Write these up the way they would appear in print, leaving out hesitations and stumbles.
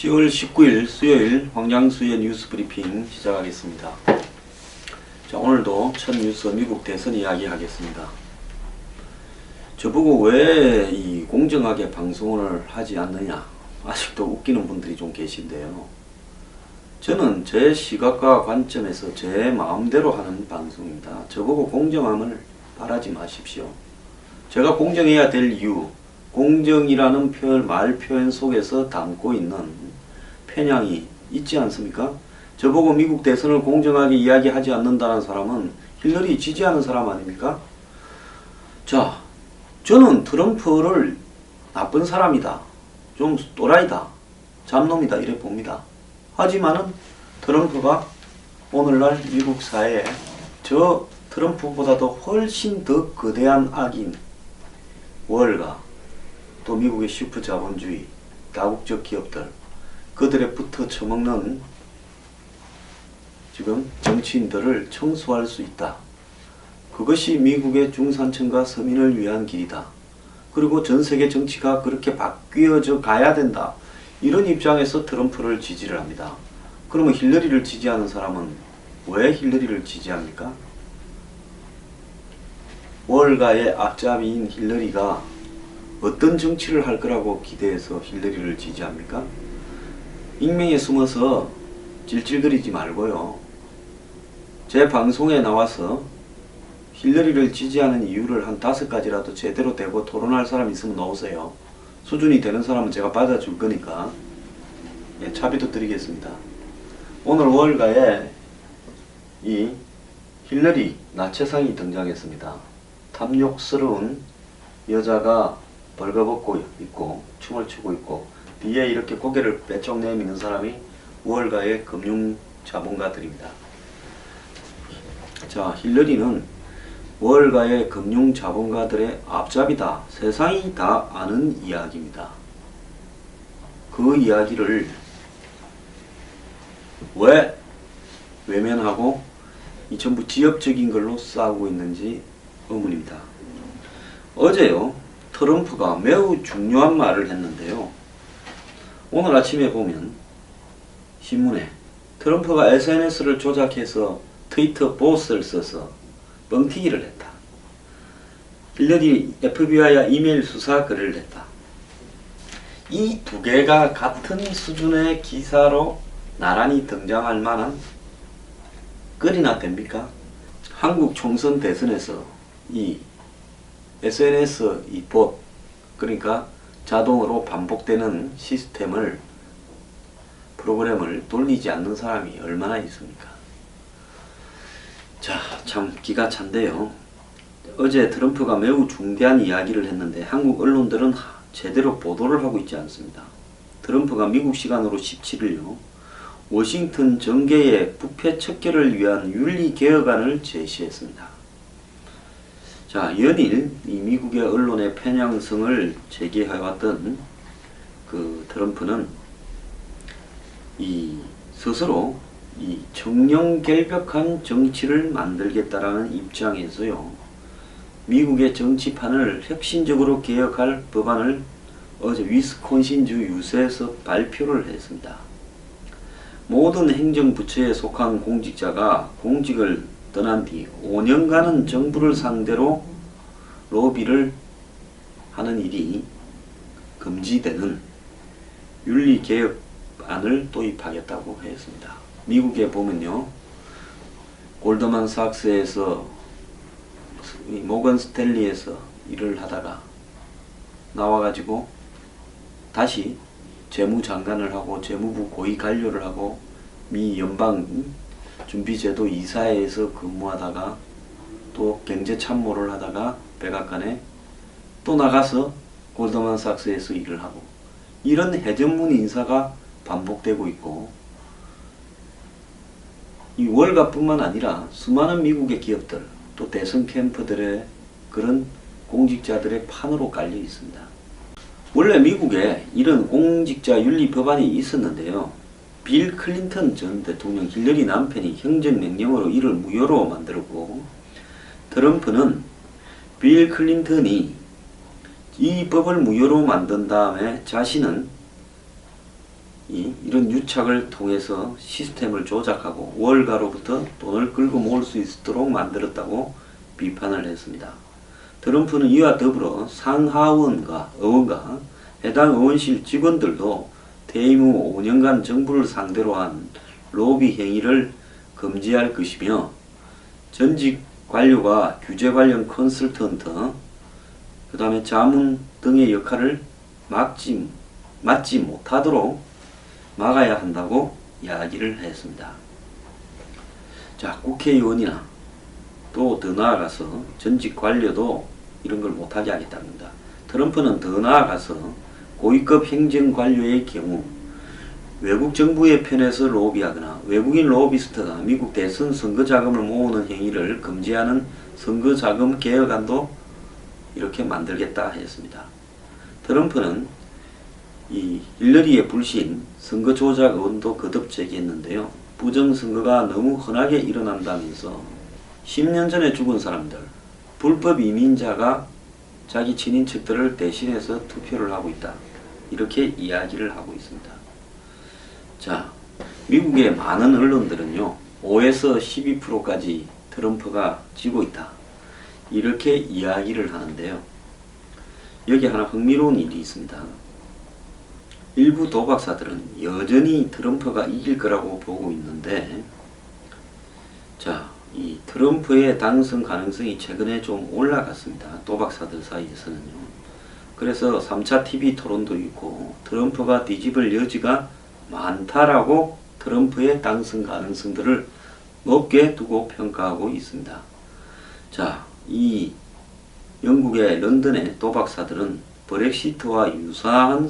10월 19일 수요일 황장수의 뉴스 브리핑 시작하겠습니다. 자, 오늘도 첫 뉴스 미국 대선 이야기 하겠습니다. 저보고 왜 이 공정하게 방송을 하지 않느냐, 아직도 웃기는 분들이 좀 계신데요. 저는 제 시각과 관점에서 제 마음대로 하는 방송입니다. 저보고 공정함을 바라지 마십시오. 제가 공정해야 될 이유, 공정이라는 말 표현 속에서 담고 있는 편향이 있지 않습니까? 저보고 미국 대선을 공정하게 이야기하지 않는다는 사람은 힐러리 지지하는 사람 아닙니까? 자, 저는 트럼프를 나쁜 사람이다, 좀 또라이다, 잡놈이다 이래 봅니다. 하지만은 트럼프가 오늘날 미국 사회에 저 트럼프보다도 훨씬 더 거대한 악인 월가, 또 미국의 슈퍼 자본주의, 다국적 기업들, 그들에 붙어 처먹는 지금 정치인들을 청소할 수 있다. 그것이 미국의 중산층과 서민을 위한 길이다. 그리고 전세계 정치가 그렇게 바뀌어져 가야 된다. 이런 입장에서 트럼프를 지지를 합니다. 그러면 힐러리를 지지하는 사람은 왜 힐러리를 지지합니까? 월가의 앞잡이인 힐러리가 어떤 정치를 할 거라고 기대해서 힐러리를 지지합니까? 익명에 숨어서 찔찔거리지 말고요. 제 방송에 나와서 힐러리를 지지하는 이유를 한 5가지라도 제대로 되고 토론할 사람 있으면 넣으세요. 수준이 되는 사람은 제가 받아줄 거니까 차비도 드리겠습니다. 오늘 월가에 이 힐러리 나체상이 등장했습니다. 탐욕스러운 여자가 벌거벗고 있고 춤을 추고 있고 뒤에 이렇게 고개를 빼쪽 내미는 사람이 월가의 금융자본가들입니다. 자, 힐러리는 월가의 금융자본가들의 앞잡이다. 세상이 다 아는 이야기입니다. 그 이야기를 왜 외면하고 이 전부 지엽적인 걸로 싸우고 있는지 의문입니다. 어제요, 트럼프가 매우 중요한 말을 했는데요. 오늘 아침에 보면 신문에 트럼프가 SNS를 조작해서 트위터 봇을 써서 뻥튀기를 했다. 힐러리 FBI 이메일 수사 글을 냈다. 이 두 개가 같은 수준의 기사로 나란히 등장할 만한 글이나 됩니까? 한국 총선 대선에서 이 SNS 이 봇, 그러니까 자동으로 반복되는 시스템을, 프로그램을 돌리지 않는 사람이 얼마나 있습니까? 자, 참 기가 찬데요. 어제 트럼프가 매우 중대한 이야기를 했는데 한국 언론들은 제대로 보도를 하고 있지 않습니다. 트럼프가 미국 시간으로 17일요, 워싱턴 정계의 부패 척결을 위한 윤리개혁안을 제시했습니다. 자, 연일 이 미국의 언론의 편향성을 제기해왔던 그 트럼프는 이 스스로 이 청렴결벽한 정치를 만들겠다라는 입장에서요, 미국의 정치판을 혁신적으로 개혁할 법안을 어제 위스콘신주 유세에서 발표를 했습니다. 모든 행정부처에 속한 공직자가 공직을 떠난 뒤 5년간은 정부를 상대로 로비를 하는 일이 금지되는 윤리개혁안을 도입하겠다고 했습니다. 미국에 보면요, 골드만삭스에서 모건 스탠리에서 일을 하다가 나와가지고 다시 재무장관을 하고 재무부 고위 관료를 하고 미 연방준비제도 이사회에서 근무하다가 또 경제참모를 하다가 백악관에 또 나가서 골드만삭스에서 일을 하고, 이런 해전문 인사가 반복되고 있고, 이 월가뿐만 아니라 수많은 미국의 기업들, 또 대선 캠프들의 그런 공직자들의 판으로 깔려 있습니다. 원래 미국에 이런 공직자 윤리 법안이 있었는데요. 빌 클린턴 전 대통령 힐러리 남편이 행정명령으로 이를 무효로 만들었고, 트럼프는 빌 클린턴이 이 법을 무효로 만든 다음에 자신은 이런 유착을 통해서 시스템을 조작하고 월가로부터 돈을 끌고 모을 수 있도록 만들었다고 비판을 했습니다. 트럼프는 이와 더불어 상하원과 의원과 해당 의원실 직원들도 퇴임 후 5년간 정부를 상대로 한 로비 행위를 금지할 것이며 전직 관료가 규제 관련 컨설턴트, 그 다음에 자문 등의 역할을 맡지 못하도록 막아야 한다고 이야기를 했습니다. 자, 국회의원이나 또 더 나아가서 전직 관료도 이런 걸 못하게 하겠다는 겁니다. 트럼프는 더 나아가서 고위급 행정관료의 경우 외국 정부의 편에서 로비하거나 외국인 로비스트가 미국 대선 선거 자금을 모으는 행위를 금지하는 선거자금 개혁안도 이렇게 만들겠다 했습니다. 트럼프는 이 힐러리의 불신 선거 조작 의원도 거듭 제기했는데요. 부정선거가 너무 흔하게 일어난다면서 10년 전에 죽은 사람들, 불법 이민자가 자기 친인척들을 대신해서 투표를 하고 있다. 이렇게 이야기를 하고 있습니다. 자, 미국의 많은 언론들은요, 5에서 12%까지 트럼프가 지고 있다. 이렇게 이야기를 하는데요. 여기 하나 흥미로운 일이 있습니다. 일부 도박사들은 여전히 트럼프가 이길 거라고 보고 있는데, 자, 이 트럼프의 당선 가능성이 최근에 좀 올라갔습니다. 도박사들 사이에서는요. 그래서 3차 TV 토론도 있고 트럼프가 뒤집을 여지가 많다라고 트럼프의 당선 가능성들을 높게 두고 평가하고 있습니다. 자, 이 영국의 런던의 도박사들은 브렉시트와 유사한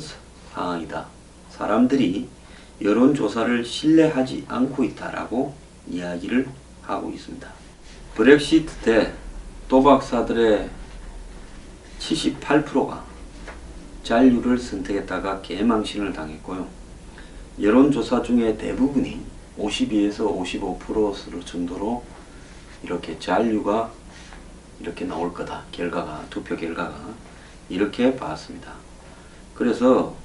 상황이다. 사람들이 여론조사를 신뢰하지 않고 있다라고 이야기를 하고 있습니다. 브렉시트 때 도박사들의 78%가 잔류를 선택했다가 개망신을 당했고요. 여론조사 중에 대부분이 52에서 55% 정도로 이렇게 잔류가 이렇게 나올 거다. 결과가, 투표 결과가 이렇게 봤습니다. 그래서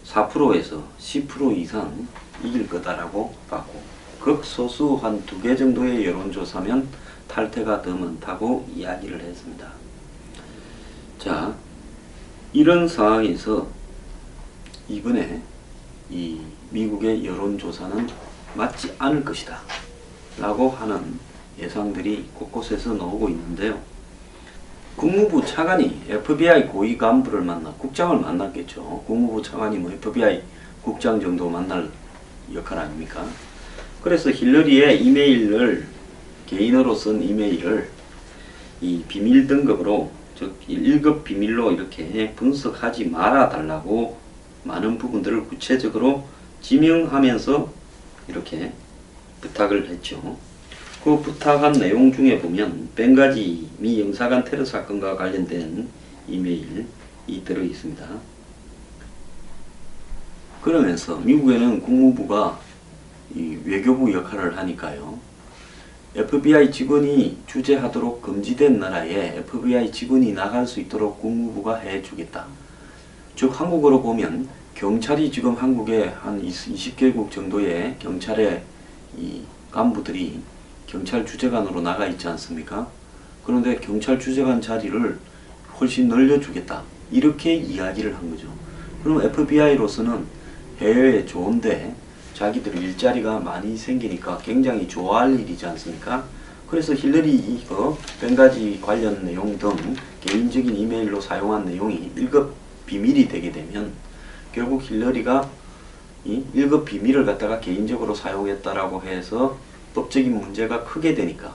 4%에서 10% 이상 이길 거다라고 봤고, 극소수 한 2개 정도의 여론조사면 탈퇴가 더 많다고 이야기를 했습니다. 자, 이런 상황에서 이번에 이 미국의 여론조사는 맞지 않을 것이다 라고 하는 예상들이 곳곳에서 나오고 있는데요. 국무부 차관이 FBI 고위 간부를 만나 국장을 만났겠죠. 국무부 차관이 뭐 FBI 국장 정도 만날 역할 아닙니까? 그래서 힐러리의 이메일을, 개인으로 쓴 이메일을 이 비밀 등급으로, 즉 1급 비밀로 이렇게 분석하지 말아 달라고 많은 부분들을 구체적으로 지명하면서 이렇게 부탁을 했죠. 그 부탁한 내용 중에 보면 벵가지 미 영사관 테러 사건과 관련된 이메일이 들어 있습니다. 그러면서 미국에는 국무부가 이 외교부 역할을 하니까요. FBI 직원이 주재하도록 금지된 나라에 FBI 직원이 나갈 수 있도록 국무부가 해주겠다. 즉 한국으로 보면 경찰이 지금 한국에 한 20개국 정도의 경찰의 이 간부들이 경찰 주재관으로 나가 있지 않습니까? 그런데 경찰 주재관 자리를 훨씬 늘려주겠다. 이렇게 이야기를 한 거죠. 그럼 FBI로서는 해외에 좋은데 자기들 일자리가 많이 생기니까 굉장히 좋아할 일이지 않습니까? 그래서 힐러리 이거 벵가지 관련 내용 등 개인적인 이메일로 사용한 내용이 1급 비밀이 되게 되면 결국 힐러리가 이 1급 비밀을 갖다가 개인적으로 사용했다라고 해서 법적인 문제가 크게 되니까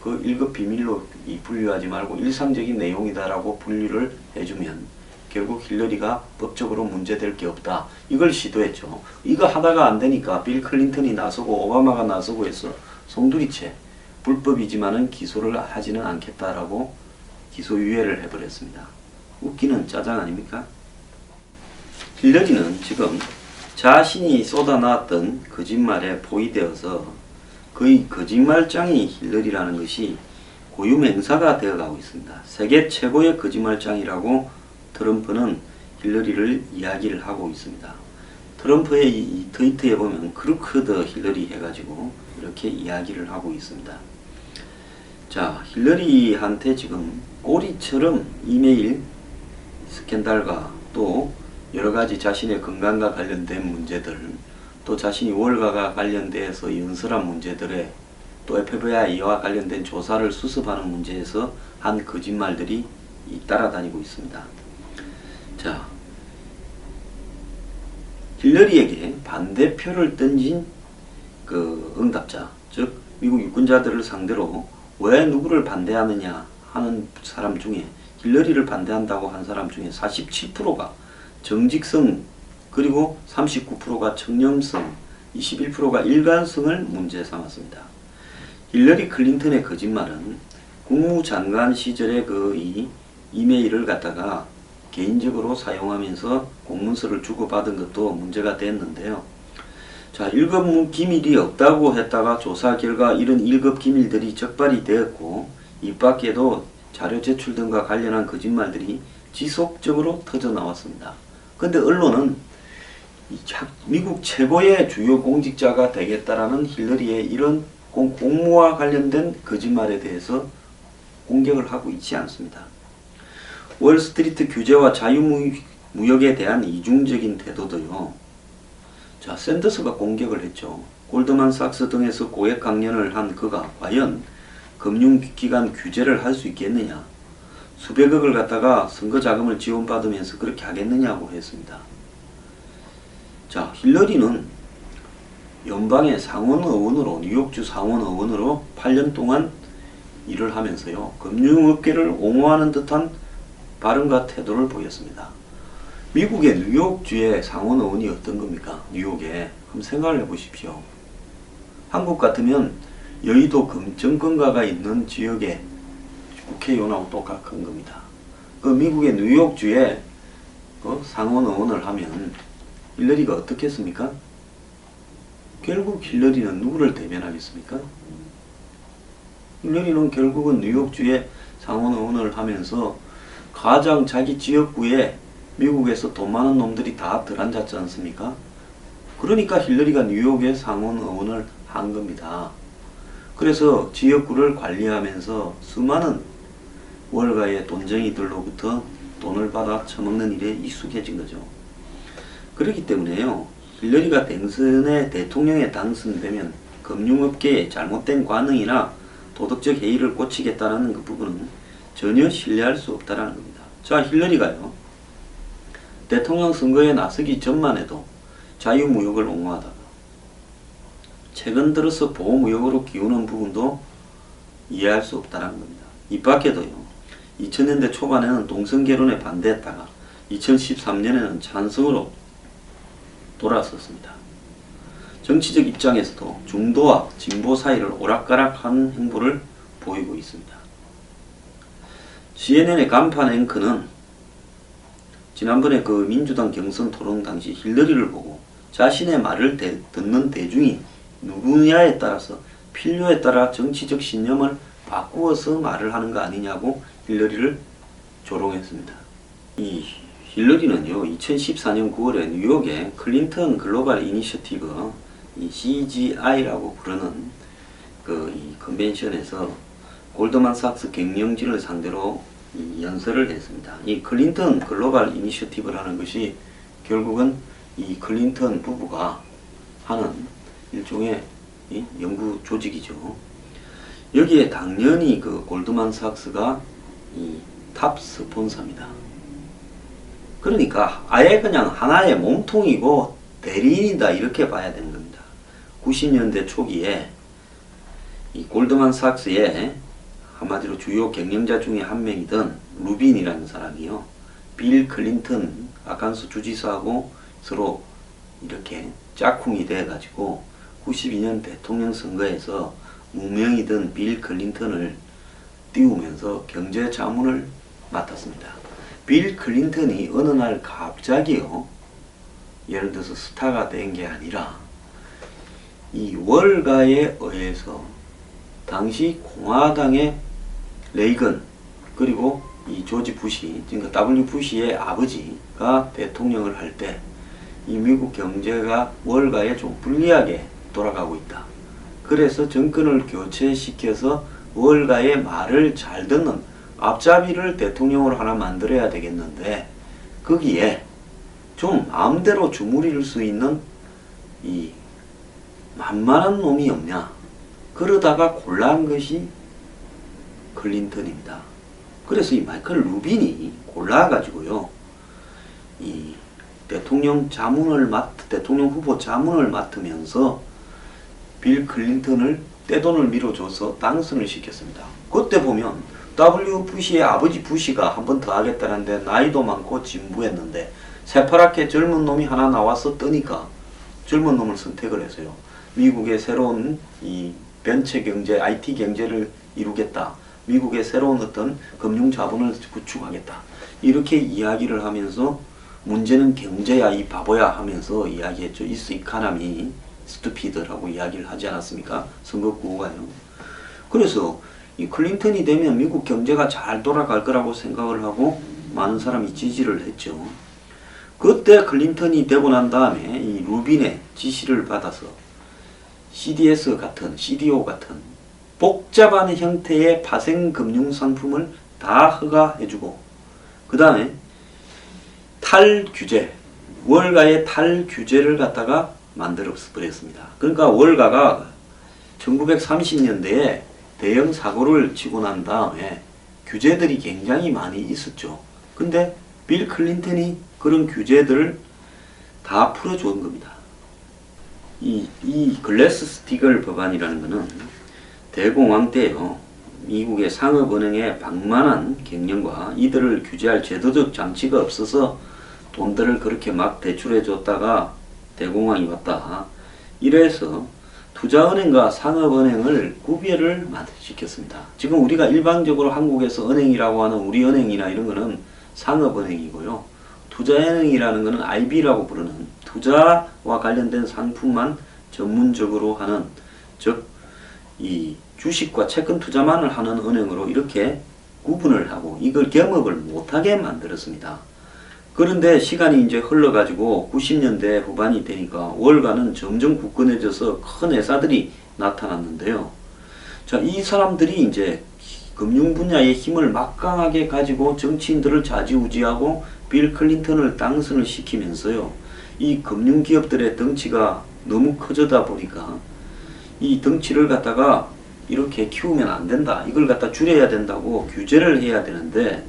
그 1급 비밀로 분류하지 말고 일상적인 내용이다라고 분류를 해주면 결국 힐러리가 법적으로 문제될 게 없다. 이걸 시도했죠. 이거 하다가 안 되니까 빌 클린턴이 나서고 오바마가 나서고 해서 송두리째 불법이지만은 기소를 하지는 않겠다라고 기소유예를 해버렸습니다. 웃기는 짜장 아닙니까? 힐러리는 지금 자신이 쏟아놨던 거짓말에 포위되어서 거의 거짓말장이 힐러리라는 것이 고유명사가 되어가고 있습니다. 세계 최고의 거짓말장이라고 트럼프는 힐러리를 이야기를 하고 있습니다. 트럼프의 이 트위터에 보면 크루크드 힐러리 해가지고 이렇게 이야기를 하고 있습니다. 자, 힐러리한테 지금 꼬리처럼 이메일 스캔들과 또 여러가지 자신의 건강과 관련된 문제들, 또 자신이 월가가 관련돼서 연설한 문제들에 또 FBI와 관련된 조사를 수습하는 문제에서 한 거짓말들이 따라다니고 있습니다. 자, 힐러리에게 반대표를 던진 그 응답자, 즉 미국 유권자들을 상대로 왜 누구를 반대하느냐 하는 사람 중에 힐러리를 반대한다고 한 사람 중에 47%가 정직성, 그리고 39%가 청렴성, 21%가 일관성을 문제 삼았습니다. 힐러리 클린턴의 거짓말은 국무장관 시절에 그 이메일을 갖다가 개인적으로 사용하면서 공문서를 주고받은 것도 문제가 됐는데요. 자, 1급 기밀이 없다고 했다가 조사 결과 이런 1급 기밀들이 적발이 되었고, 이 밖에도 자료 제출 등과 관련한 거짓말들이 지속적으로 터져 나왔습니다. 근데 언론은 미국 최고의 주요 공직자가 되겠다라는 힐러리의 이런 공무와 관련된 거짓말에 대해서 공격을 하고 있지 않습니다. 월스트리트 규제와 자유무역에 대한 이중적인 태도도요. 자, 샌더스가 공격을 했죠. 골드만삭스 등에서 고액 강연을 한 그가 과연 금융기관 규제를 할 수 있겠느냐, 수백억을 갖다가 선거 자금을 지원받으면서 그렇게 하겠느냐고 했습니다. 자, 힐러리는 연방의 상원의원으로, 뉴욕주 상원의원으로 8년 동안 일을 하면서요, 금융업계를 옹호하는 듯한 발언과 태도를 보였습니다. 미국의 뉴욕주의 상원의원이 어떤 겁니까? 뉴욕에. 한번 생각을 해보십시오. 한국 같으면 여의도 정권가가 있는 지역의 국회의원하고 똑같은 겁니다. 그 미국의 뉴욕주의 상원의원을 하면 힐러리가 어떻게 했습니까? 결국 힐러리는 누구를 대변하겠습니까? 힐러리는 결국은 뉴욕주의 상원의원을 하면서 가장 자기 지역구에 미국에서 돈 많은 놈들이 다 들어앉았지 않습니까? 그러니까 힐러리가 뉴욕의 상원의원을 한 겁니다. 그래서 지역구를 관리하면서 수많은 월가의 돈쟁이들로부터 돈을 받아 처먹는 일에 익숙해진 거죠. 그렇기 때문에요, 힐러리가 대통령에 당선되면 금융업계의 잘못된 관행이나 도덕적 해이를 고치겠다는 그 부분은 전혀 신뢰할 수 없다는 겁니다. 자, 힐러리가요, 대통령 선거에 나서기 전만 해도 자유무역을 옹호하다가 최근 들어서 보호무역으로 기우는 부분도 이해할 수 없다는 겁니다. 이 밖에도요, 2000년대 초반에는 동성결혼에 반대했다가 2013년에는 찬성으로 돌아섰습니다. 정치적 입장에서도 중도와 진보 사이를 오락가락한 행보를 보이고 있습니다. CNN의 간판 앵커는 지난번에 그 민주당 경선 토론 당시 힐러리를 보고 자신의 말을 듣는 대중이 누구냐에 따라서 필요에 따라 정치적 신념을 바꾸어서 말을 하는 거 아니냐고 힐러리를 조롱했습니다. 이 힐러리는요, 2014년 9월에 뉴욕의 클린턴 글로벌 이니셔티브, 이 CGI라고 부르는 이 컨벤션에서 골드만삭스 경영진을 상대로 연설을 했습니다. 이 클린턴 글로벌 이니셔티브라는 것이 결국은 이 클린턴 부부가 하는 일종의 연구 조직이죠. 여기에 당연히 그 골드만삭스가 이 탑 스폰서입니다. 그러니까 아예 그냥 하나의 몸통이고 대리인이다, 이렇게 봐야 되는 겁니다. 90년대 초기에 이 골드만삭스의 한마디로 주요 경영자 중에 한 명이던 루빈이라는 사람이요, 빌 클린턴 아칸소 주지사하고 서로 이렇게 짝꿍이 돼가지고 92년 대통령 선거에서 무명이던 빌 클린턴을 띄우면서 경제 자문을 맡았습니다. 빌 클린턴이 어느 날 갑자기요, 예를 들어서 스타가 된 게 아니라 이 월가에 의해서 당시 공화당의 레이건, 그리고 이 조지 부시, 그러니까 W 부시의 아버지가 대통령을 할 때 이 미국 경제가 월가에 좀 불리하게 돌아가고 있다. 그래서 정권을 교체시켜서 월가의 말을 잘 듣는 앞잡이를 대통령으로 하나 만들어야 되겠는데, 거기에 좀 마음대로 주무릴 수 있는 이 만만한 놈이 없냐. 그러다가 골라한 것이 클린턴입니다. 그래서 이 마이클 루빈이 골라가지고요, 이 대통령 후보 자문을 맡으면서 빌 클린턴을 떼돈을 밀어줘서 당선을 시켰습니다. 그때 보면 W 부시의 아버지 부시가 한 번 더 하겠다는데 나이도 많고 진부했는데 새파랗게 젊은 놈이 하나 나와서 뜨니까 젊은 놈을 선택을 했어요. 미국의 새로운 이 벤처 경제, IT 경제를 이루겠다. 미국의 새로운 어떤 금융 자본을 구축하겠다. 이렇게 이야기를 하면서 문제는 경제야 이 바보야 하면서 이야기했죠. It's economy, stupid라고 이야기를 하지 않았습니까? 선거구호가요. 그래서 이 클린턴이 되면 미국 경제가 잘 돌아갈 거라고 생각을 하고 많은 사람이 지지를 했죠. 그때 클린턴이 되고 난 다음에 이 루빈의 지시를 받아서 CDO 같은 복잡한 형태의 파생 금융 상품을 다 허가해주고, 그 다음에 탈규제, 월가의 탈규제를 갖다가 만들어 버렸습니다. 그러니까 월가가 1930년대에 대형 사고를 치고 난 다음에 규제들이 굉장히 많이 있었죠. 근데 빌 클린턴이 그런 규제들을 다 풀어준 겁니다. 이 글래스-스티글 법안이라는 것은 대공황 때요, 미국의 상업은행의 방만한 경영과 이들을 규제할 제도적 장치가 없어서 돈들을 그렇게 막 대출해 줬다가 대공황이 왔다. 이래서 투자은행과 상업은행을 구별을 시켰습니다. 지금 우리가 일반적으로 한국에서 은행이라고 하는 우리은행이나 이런 거는 상업은행이고요. 투자은행이라는 것은 IB라고 부르는 투자와 관련된 상품만 전문적으로 하는, 즉 이 주식과 채권 투자만을 하는 은행으로 이렇게 구분을 하고 이걸 겸업을 못하게 만들었습니다. 그런데 시간이 이제 흘러가지고 90년대 후반이 되니까 월가는 점점 굳건해져서 큰 회사들이 나타났는데요. 자, 이 사람들이 이제 금융 분야의 힘을 막강하게 가지고 정치인들을 좌지우지하고 빌 클린턴을 당선을 시키면서요, 이 금융기업들의 덩치가 너무 커져다 보니까 이 덩치를 갖다가 이렇게 키우면 안 된다. 이걸 갖다 줄여야 된다고 규제를 해야 되는데,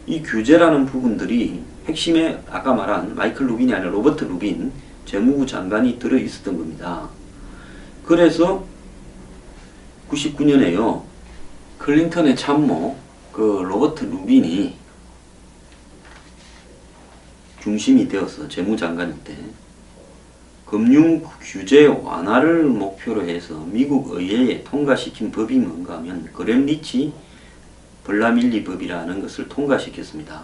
이 규제라는 부분들이 핵심에 아까 말한 마이클 루빈이 아니라 로버트 루빈 재무부 장관이 들어 있었던 겁니다. 그래서 99년에요, 클린턴의 참모 그 로버트 루빈이 중심이 되어서 재무장관일 때 금융 규제 완화를 목표로 해서 미국 의회에 통과시킨 법이 뭔가 하면 그램리치 블라밀리 법이라는 것을 통과시켰습니다.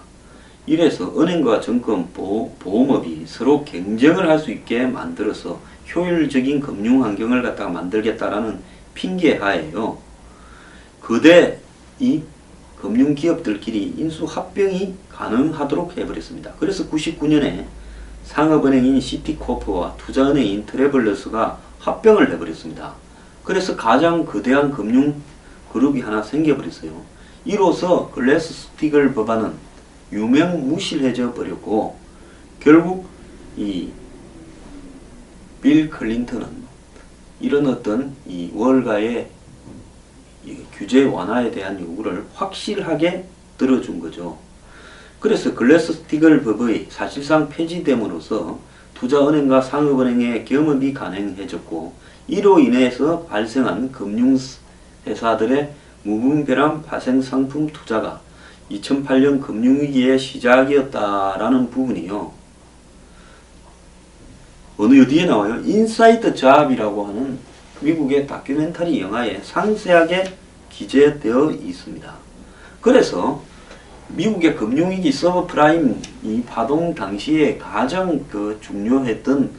이래서 은행과 증권 보험업이 서로 경쟁을 할 수 있게 만들어서 효율적인 금융 환경을 갖다가 만들겠다라는 핑계 하에요, 거대 이 금융기업들끼리 인수합병이 가능하도록 해버렸습니다. 그래서 99년에 상업은행인 시티코프와 투자은행인 트래블러스가 합병을 해버렸습니다. 그래서 가장 거대한 금융 그룹이 하나 생겨버렸어요. 이로써 글래스-스티글 법안은 유명무실해져 버렸고, 결국 이 빌 클린턴은 이런 어떤 이 월가의 이 규제 완화에 대한 요구를 확실하게 들어준 거죠. 그래서 글래스-스티글 법의 사실상 폐지됨으로써 투자은행과 상업은행의 겸업이 가능해졌고, 이로 인해서 발생한 금융회사들의 무분별한 파생상품 투자가 2008년 금융위기의 시작이었다라는 부분이요, 어디에 나와요? 인사이드 잡이라고 하는 미국의 다큐멘터리 영화에 상세하게 기재되어 있습니다. 그래서 미국의 금융위기 서브프라임 이 파동 당시에 가장 중요했던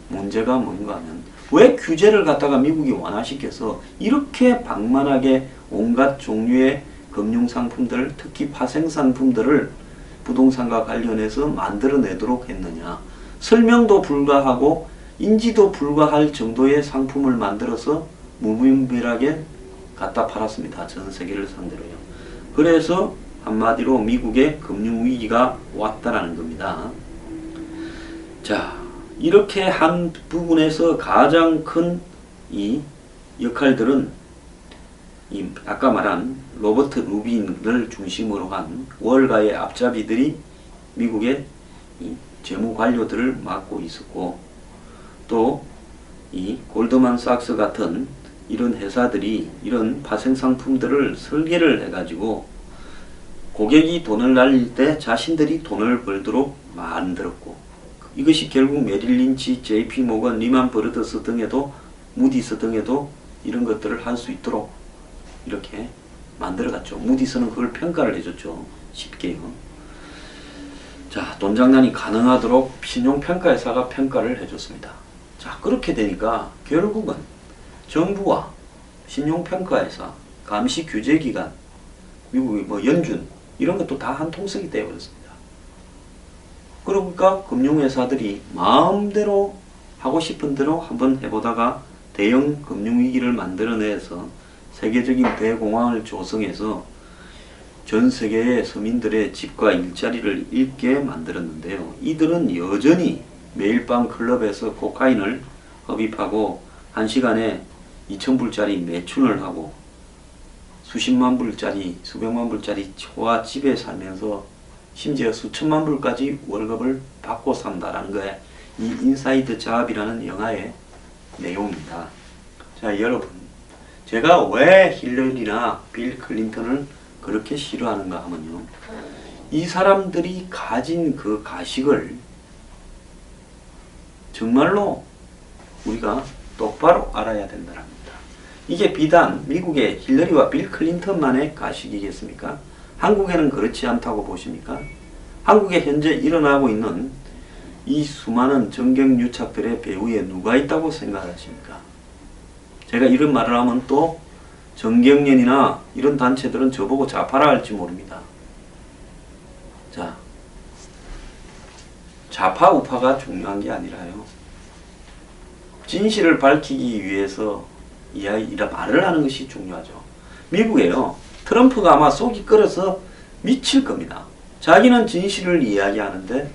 문제가 뭔가 하면, 왜 규제를 갖다가 미국이 완화시켜서 이렇게 방만하게 온갖 종류의 금융상품들, 특히 파생상품들을 부동산과 관련해서 만들어내도록 했느냐. 설명도 불가하고 인지도 불가할 정도의 상품을 만들어서 무분별하게 갖다 팔았습니다. 전 세계를 상대로요. 그래서 한마디로 미국의 금융위기가 왔다라는 겁니다. 자, 이렇게 한 부분에서 가장 큰 이 역할들은 이 아까 말한 로버트 루빈을 중심으로 한 월가의 앞잡이들이 미국의 이 재무 관료들을 맡고 있었고, 또 이 골드만삭스 같은 이런 회사들이 이런 파생 상품들을 설계를 해가지고 고객이 돈을 날릴 때 자신들이 돈을 벌도록 만들었고, 이것이 결국 메릴 린치, JP 모건, 리만 브러더스 등에도, 무디스 등에도 이런 것들을 할 수 있도록 이렇게 만들어갔죠. 무디스는 그걸 평가를 해줬죠. 쉽게요. 자, 돈 장난이 가능하도록 신용평가회사가 평가를 해줬습니다. 자, 그렇게 되니까 결국은 정부와 신용평가회사, 감시규제기관, 미국의 뭐 연준 이런 것도 다 한 통속이 되어버렸습니다. 그러니까 금융회사들이 마음대로 하고 싶은 대로 한번 해보다가 대형 금융위기를 만들어내서 세계적인 대공황을 조성해서 전 세계의 서민들의 집과 일자리를 잃게 만들었는데요. 이들은 여전히 매일 밤 클럽에서 코카인을 흡입하고 1시간에 2,000불짜리 매춘을 하고 수십만 불짜리, 수백만 불짜리 초가집에 살면서 심지어 수천만 불까지 월급을 받고 산다라는 거에 이 인사이드 잡이라는 영화의 내용입니다. 자, 여러분, 제가 왜 힐러리나 빌 클린턴을 그렇게 싫어하는가 하면요, 이 사람들이 가진 그 가식을 정말로 우리가 똑바로 알아야 된다랍니다. 이게 비단 미국의 힐러리와 빌 클린턴만의 가식이겠습니까? 한국에는 그렇지 않다고 보십니까? 한국에 현재 일어나고 있는 이 수많은 정경유착들의 배후에 누가 있다고 생각하십니까? 제가 이런 말을 하면 또 정경련이나 이런 단체들은 저보고 좌파라 할지 모릅니다. 자, 좌파 우파가 중요한 게 아니라요, 진실을 밝히기 위해서 이런 말을 하는 것이 중요하죠. 미국에요, 트럼프가 아마 속이 끓어서 미칠 겁니다. 자기는 진실을 이야기하는데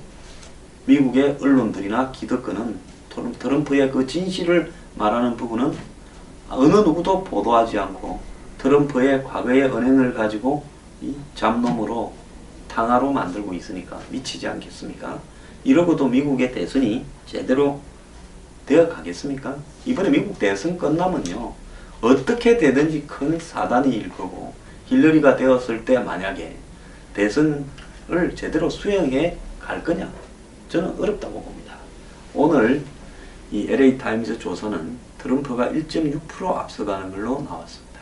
미국의 언론들이나 기득권은 트럼프의 그 진실을 말하는 부분은 어느 누구도 보도하지 않고 트럼프의 과거의 언행을 가지고 이 잡놈으로 탕화로 만들고 있으니까 미치지 않겠습니까? 이러고도 미국의 대선이 제대로 되어 가겠습니까? 이번에 미국 대선 끝나면요, 어떻게 되든지 큰 사단이 일 거고, 힐러리가 되었을 때 만약에 대선을 제대로 수행해 갈 거냐? 저는 어렵다고 봅니다. 오늘 이 LA 타임즈 조사는 트럼프가 1.6% 앞서가는 걸로 나왔습니다.